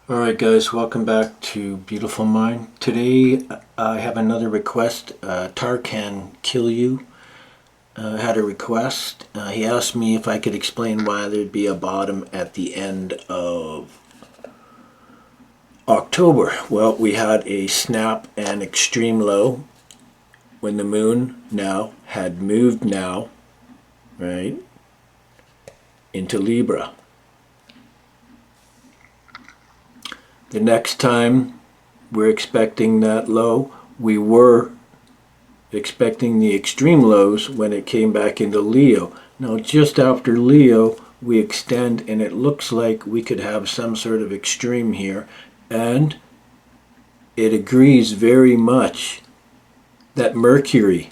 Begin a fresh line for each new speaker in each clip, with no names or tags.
Alright guys, welcome back to Beautiful Mind. Today I have another request. Tarkan Kill You had a request. He asked me if I could explain why there'd be a bottom at the end of October. Well, we had a snap and extreme low when the moon now had moved right, into Libra. The next time we're expecting that low, we were expecting the extreme lows when it came back into Leo. Now just after Leo, we extend and it looks like we could have some sort of extreme here. And it agrees very much that Mercury,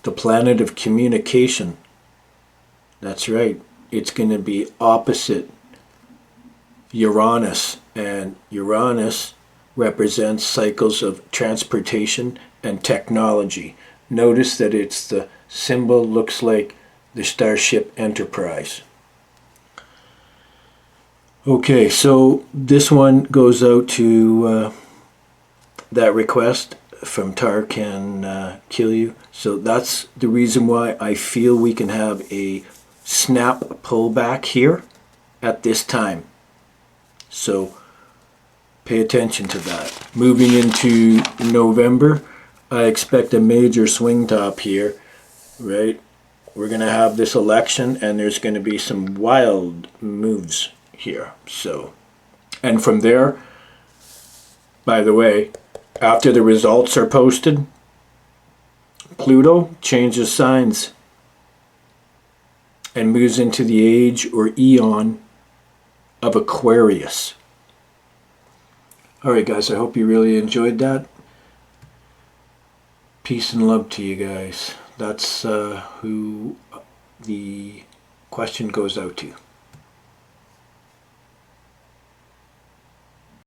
the planet of communication, that's right, it's going to be opposite Uranus, and Uranus represents cycles of transportation and technology. Notice that it's the symbol looks like the Starship Enterprise. Okay, so this one goes out to that request from Tarkan Kill You. So that's the reason why I feel we can have a snap pullback here at this time. So pay attention to that. Moving into November, I expect a major swing top here, right? We're going to have this election and there's going to be some wild moves here. So, and from there, by the way, after the results are posted, Pluto changes signs and moves into the age or eon of Aquarius. Alright guys, I hope you really enjoyed that. Peace and love to you guys. That's who the question goes out to.